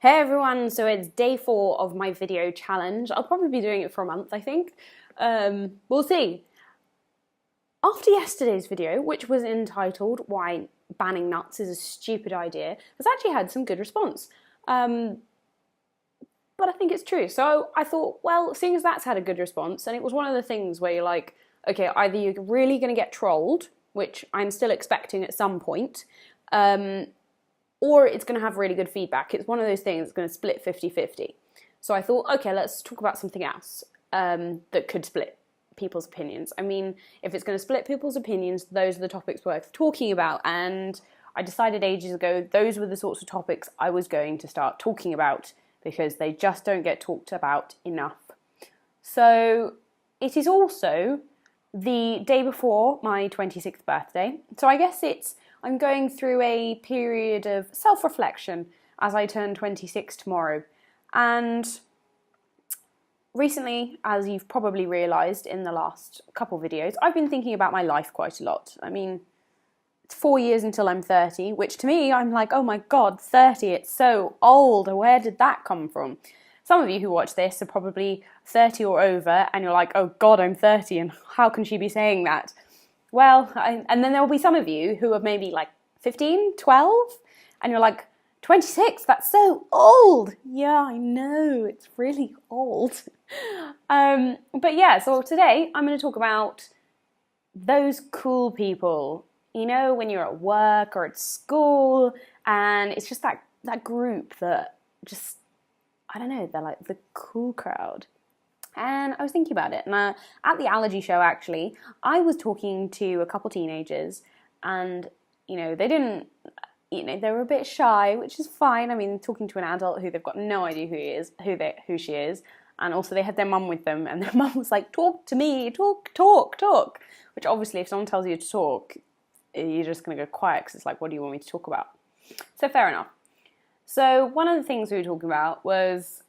Hey everyone, so it's day 4 of my video challenge. I'll probably be doing it for a month, I think. We'll see. After yesterday's video, which was entitled Why Banning Nuts is a Stupid Idea, has actually had some good response. But I think it's true. So I thought, well, seeing as that's had a good response, and it was one of the things where you're like, okay, either you're really going to get trolled, which I'm still expecting at some point, or it's going to have really good feedback. It's one of those things that's going to split 50-50. So I thought, okay, let's talk about something else that could split people's opinions. I mean, if it's going to split people's opinions, those are the topics worth talking about. And I decided ages ago those were the sorts of topics I was going to start talking about because they just don't get talked about enough. So it is also the day before my 26th birthday. So I guess I'm going through a period of self-reflection as I turn 26 tomorrow. And recently, as you've probably realised in the last couple videos, I've been thinking about my life quite a lot. I mean, it's 4 years until I'm 30, which to me, I'm like, oh my God, 30, it's so old. Where did that come from? Some of you who watch this are probably 30 or over, and you're like, oh God, I'm 30, and how can she be saying that? Well, and then there will be some of you who are maybe like 15, 12, and you're like, 26, that's so old. Yeah, I know, it's really old. But yeah, so today I'm going to talk about those cool people. You know, when you're at work or at school, and it's just that group that just, I don't know, they're like the cool crowd. And I was thinking about it, and at the Allergy show, actually, I was talking to a couple teenagers, and, you know, they were a bit shy, which is fine. I mean, talking to an adult who they've got no idea who she is, and also they had their mum with them, and their mum was like, talk to me, talk, which obviously if someone tells you to talk, you're just going to go quiet, because it's like, what do you want me to talk about? So fair enough. So one of the things we were talking about was,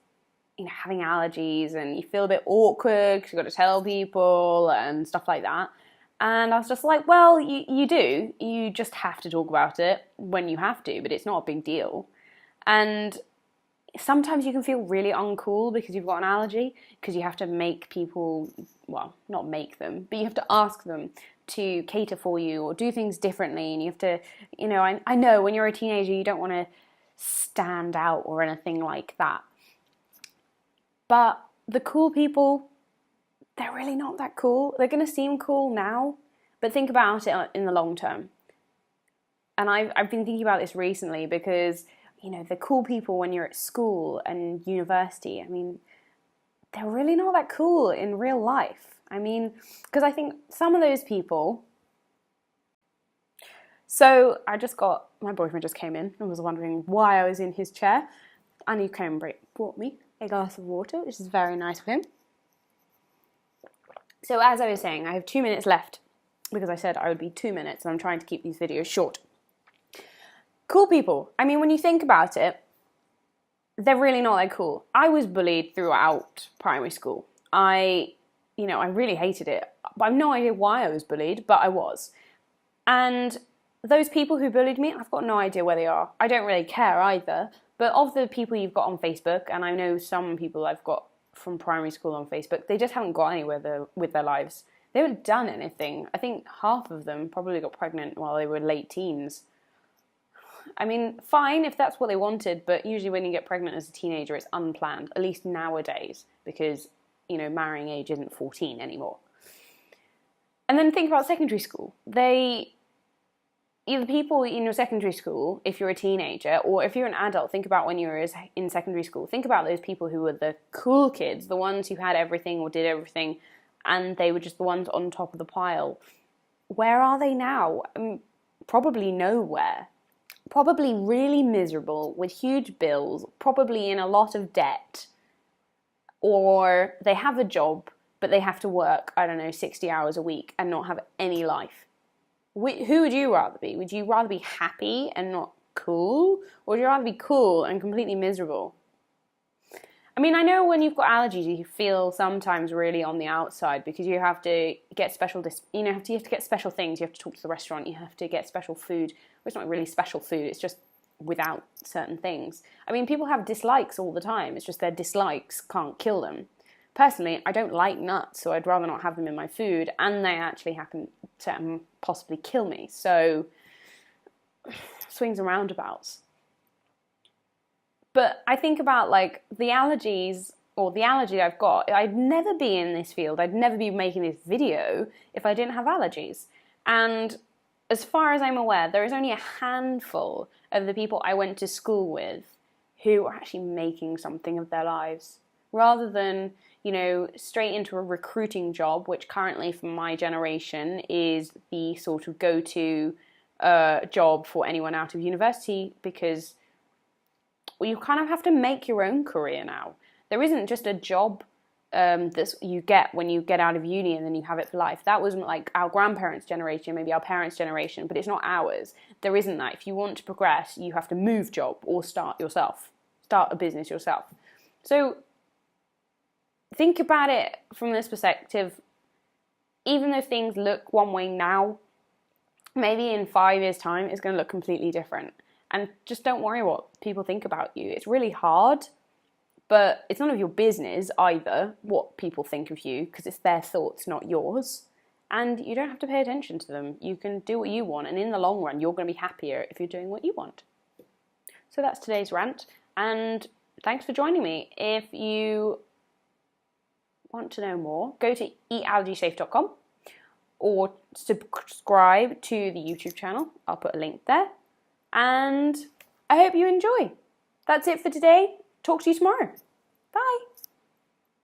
you know, having allergies, and you feel a bit awkward because you've got to tell people and stuff like that. And I was just like, well, you do. You just have to talk about it when you have to, but it's not a big deal. And sometimes you can feel really uncool because you've got an allergy, because you have to make people, well, not make them, but you have to ask them to cater for you or do things differently. And you have to, you know, I know when you're a teenager, you don't want to stand out or anything like that. But the cool people, they're really not that cool. They're going to seem cool now, but think about it in the long term. And I've been thinking about this recently because, you know, the cool people when you're at school and university, I mean, they're really not that cool in real life. I mean, because I think some of those people... So my boyfriend just came in and was wondering why I was in his chair, and he came and brought me a glass of water, which is very nice of him. So as I was saying, I have 2 minutes left because I said I would be 2 minutes, and I'm trying to keep these videos short. Cool people. I mean, when you think about it, they're really not that cool. I was bullied throughout primary school. I really hated it. I have no idea why I was bullied, but I was. And those people who bullied me, I've got no idea where they are. I don't really care either. But of the people you've got on Facebook, and I know some people I've got from primary school on Facebook, they just haven't got anywhere with their lives. They haven't done anything. I think half of them probably got pregnant while they were late teens. I mean, fine if that's what they wanted, but usually when you get pregnant as a teenager, it's unplanned, at least nowadays, because, you know, marrying age isn't 14 anymore. And then think about secondary school. Either people in your secondary school, if you're a teenager, or if you're an adult, think about when you were in secondary school. Think about those people who were the cool kids, the ones who had everything or did everything, and they were just the ones on top of the pile. Where are they now? Probably nowhere. Probably really miserable, with huge bills, probably in a lot of debt. Or they have a job, but they have to work, 60 hours a week and not have any life. Who would you rather be? Would you rather be happy and not cool? Or would you rather be cool and completely miserable? I mean, I know when you've got allergies, you feel sometimes really on the outside because you have to get you have to get special things. You have to talk to the restaurant. You have to get special food. Well, it's not really special food. It's just without certain things. I mean, people have dislikes all the time. It's just their dislikes can't kill them. Personally, I don't like nuts, so I'd rather not have them in my food, and they actually happen to possibly kill me. So, swings and roundabouts. But I think about like the allergies or the allergy I've got. I'd never be in this field. I'd never be making this video if I didn't have allergies. And as far as I'm aware, there is only a handful of the people I went to school with who are actually making something of their lives, rather than, you know, straight into a recruiting job, which currently for my generation is the sort of go-to job for anyone out of university, because you kind of have to make your own career now. There isn't just a job that you get when you get out of uni and then you have it for life. That was like our grandparents' generation, maybe our parents' generation, but it's not ours. There isn't that. If you want to progress, you have to move job or start a business yourself. So think about it from this perspective. Even though things look one way now, maybe in 5 years' time, it's going to look completely different. And just don't worry what people think about you. It's really hard, but it's none of your business either what people think of you, because it's their thoughts, not yours. And you don't have to pay attention to them. You can do what you want, and in the long run, you're going to be happier if you're doing what you want. So that's today's rant, and thanks for joining me. If you want to know more, go to eatallergysafe.com or subscribe to the YouTube channel. I'll put a link there. And I hope you enjoy. That's it for today. Talk to you tomorrow. Bye.